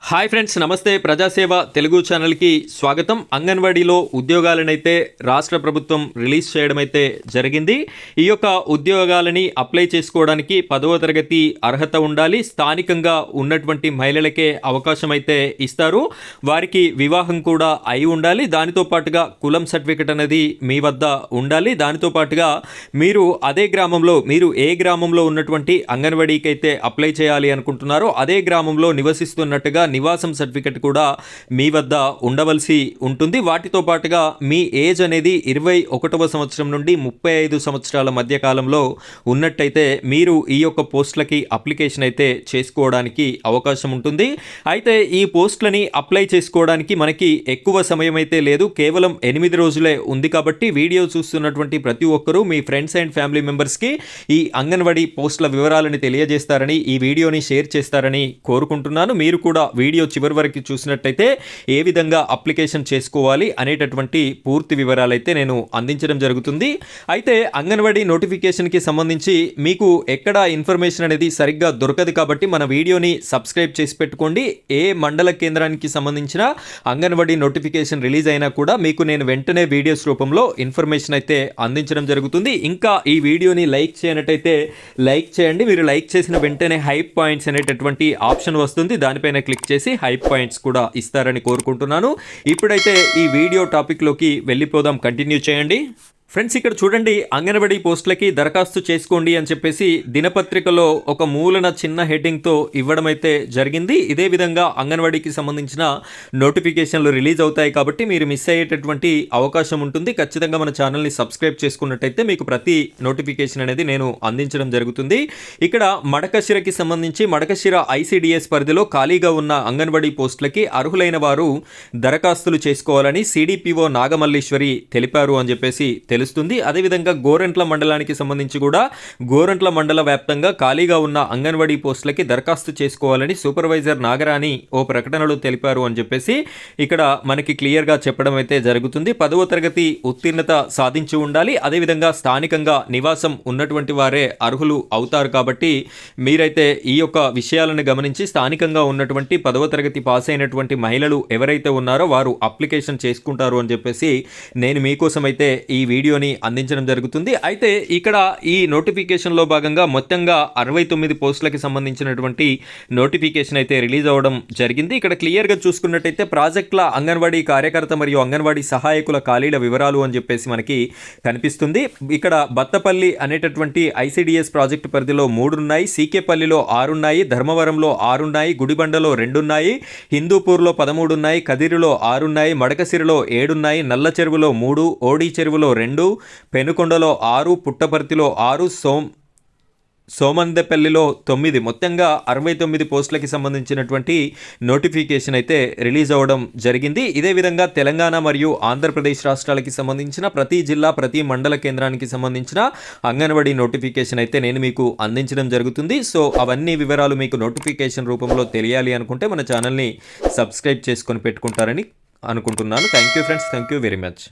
Hi friends, నమస్తే. ప్రజాసేవ తెలుగు ఛానల్కి స్వాగతం. అంగన్వాడీలో ఉద్యోగాలనైతే రాష్ట్ర ప్రభుత్వం రిలీజ్ చేయడం అయితే జరిగింది. ఈ యొక్క ఉద్యోగాలని అప్లై చేసుకోవడానికి 10వ తరగతి అర్హత ఉండాలి. స్థానికంగా ఉన్నటువంటి మహిళలకే అవకాశం అయితే ఇస్తారు. వారికి వివాహం కూడా అయి ఉండాలి. దానితో పాటుగా కులం సర్టిఫికెట్ అనేది మీ వద్ద ఉండాలి. దానితో పాటుగా మీరు అదే గ్రామంలో, మీరు ఏ గ్రామంలో ఉన్నటువంటి అంగన్వాడీకి అయితే అప్లై చేయాలి అనుకుంటున్నారో అదే గ్రామంలో నివసిస్తున్నట్టుగా నివాసం సర్టిఫికెట్ కూడా మీ వద్ద ఉండవలసి ఉంటుంది. వాటితో పాటుగా మీ ఏజ్ అనేది 21వ సంవత్సరం నుండి 35 సంవత్సరాల మధ్య కాలంలో ఉన్నట్టయితే మీరు ఈ యొక్క పోస్టులకి అప్లికేషన్ అయితే చేసుకోవడానికి అవకాశం ఉంటుంది. అయితే ఈ పోస్టులని అప్లై చేసుకోవడానికి మనకి ఎక్కువ సమయం అయితే లేదు, కేవలం 8 రోజులే ఉంది. కాబట్టి వీడియో చూస్తున్నటువంటి ప్రతి ఒక్కరూ మీ ఫ్రెండ్స్ అండ్ ఫ్యామిలీ మెంబర్స్కి ఈ అంగన్వాడీ పోస్టుల వివరాలను తెలియజేస్తారని, ఈ వీడియోని షేర్ చేస్తారని కోరుకుంటున్నాను. మీరు కూడా వీడియో చివరి వరకు చూసినట్టయితే ఏ విధంగా అప్లికేషన్ చేసుకోవాలి అనేటటువంటి పూర్తి వివరాలు అయితే నేను అందించడం జరుగుతుంది. అయితే అంగన్వాడీ నోటిఫికేషన్కి సంబంధించి మీకు ఎక్కడ ఇన్ఫర్మేషన్ అనేది సరిగ్గా దొరకదు. కాబట్టి మన వీడియోని సబ్స్క్రైబ్ చేసి పెట్టుకోండి. ఏ మండల కేంద్రానికి సంబంధించిన అంగన్వాడీ నోటిఫికేషన్ రిలీజ్ అయినా కూడా మీకు నేను వెంటనే వీడియోస్ రూపంలో ఇన్ఫర్మేషన్ అయితే అందించడం జరుగుతుంది. ఇంకా ఈ వీడియోని లైక్ చేయనట్టయితే లైక్ చేయండి. మీరు లైక్ చేసిన వెంటనే హైప్ పాయింట్స్ అనేటటువంటి ఆప్షన్ వస్తుంది, దానిపైన క్లిక్ చేసి హైప్ పాయింట్స్ కూడా ఇస్తారని కోరుకుంటున్నాను. ఇప్పుడైతే ఈ వీడియో టాపిక్లోకి వెళ్ళిపోదాం. కంటిన్యూ చేయండి. ఫ్రెండ్స్, ఇక్కడ చూడండి, అంగన్వాడీ పోస్టులకి దరఖాస్తు చేసుకోండి అని చెప్పేసి దినపత్రికలో ఒక మూలన చిన్న హెడ్డింగ్తో ఇవ్వడం అయితే జరిగింది. ఇదే విధంగా అంగన్వాడీకి సంబంధించిన నోటిఫికేషన్లు రిలీజ్ అవుతాయి కాబట్టి మీరు మిస్ అయ్యేటటువంటి అవకాశం ఉంటుంది. ఖచ్చితంగా మన ఛానల్ని సబ్స్క్రైబ్ చేసుకున్నట్టయితే మీకు ప్రతి నోటిఫికేషన్ అనేది నేను అందించడం జరుగుతుంది. ఇక్కడ మడకశిరకి సంబంధించి మడకశిర ఐసిడిఎస్ పరిధిలో ఖాళీగా ఉన్న అంగన్వాడీ పోస్టులకి అర్హులైన వారు దరఖాస్తులు చేసుకోవాలని సిడిపిఓ నాగమల్లీశ్వరి తెలిపారు అని చెప్పేసి తెలుస్తుంది. అదేవిధంగా గోరంట్ల మండలానికి సంబంధించి కూడా గోరంట్ల మండల వ్యాప్తంగా ఖాళీగా ఉన్న అంగన్వాడీ పోస్టులకి దరఖాస్తు చేసుకోవాలని సూపర్వైజర్ నాగరాణి ఓ ప్రకటనలో తెలిపారు అని చెప్పేసి ఇక్కడ మనకి క్లియర్గా చెప్పడం అయితే జరుగుతుంది. 10వ తరగతి ఉత్తీర్ణత సాధించి ఉండాలి. అదేవిధంగా స్థానికంగా నివాసం ఉన్నటువంటి వారే అర్హులు అవుతారు. కాబట్టి మీరైతే ఈ యొక్క విషయాలను గమనించి స్థానికంగా ఉన్నటువంటి 10వ తరగతి పాస్ అయినటువంటి మహిళలు ఎవరైతే ఉన్నారో వారు అప్లికేషన్ చేసుకుంటారు అని చెప్పేసి నేను మీకోసం అయితే ఈ వీడియోని అందించడం జరుగుతుంది. అయితే ఇక్కడ ఈ నోటిఫికేషన్లో భాగంగా మొత్తంగా 69 పోస్టులకి సంబంధించినటువంటి నోటిఫికేషన్ అయితే రిలీజ్ అవ్వడం జరిగింది. ఇక్కడ క్లియర్గా చూసుకున్నట్టయితే ప్రాజెక్టుల అంగన్వాడీ కార్యకర్త మరియు అంగన్వాడీ సహాయకుల ఖాళీల వివరాలు అని చెప్పేసి మనకి కనిపిస్తుంది. ఇక్కడ బత్తపల్లి అనేటటువంటి ఐసిడిఎస్ ప్రాజెక్టు పరిధిలో 3 ఉన్నాయి, సీకేపల్లిలో 6 ఉన్నాయి, ధర్మవరంలో 6 ఉన్నాయి, గుడిబండలో 2 ఉన్నాయి, హిందూపూర్లో 13 ఉన్నాయి, కదిరిలో 6 ఉన్నాయి, మడకసిరిలో 7 ఉన్నాయి, నల్ల చెరువులో 3, ఓడి చెరువులో 2, పెనుకొండలో 6, పుట్టపర్తిలో 6, సోమందపల్లిలో 9, మొత్తంగా 69 పోస్టులకి సంబంధించినటువంటి నోటిఫికేషన్ అయితే రిలీజ్ అవ్వడం జరిగింది. ఇదే విధంగా తెలంగాణ మరియు ఆంధ్రప్రదేశ్ రాష్ట్రాలకి సంబంధించిన ప్రతి జిల్లా, ప్రతి మండల కేంద్రానికి సంబంధించిన అంగన్వాడీ నోటిఫికేషన్ అయితే నేను మీకు అందించడం జరుగుతుంది. సో అవన్నీ వివరాలు మీకు నోటిఫికేషన్ రూపంలో తెలియాలి అనుకుంటే మన ఛానల్ని సబ్స్క్రైబ్ చేసుకొని పెట్టుకుంటారని అనుకుంటున్నాను. Thank you friends, thank you very much.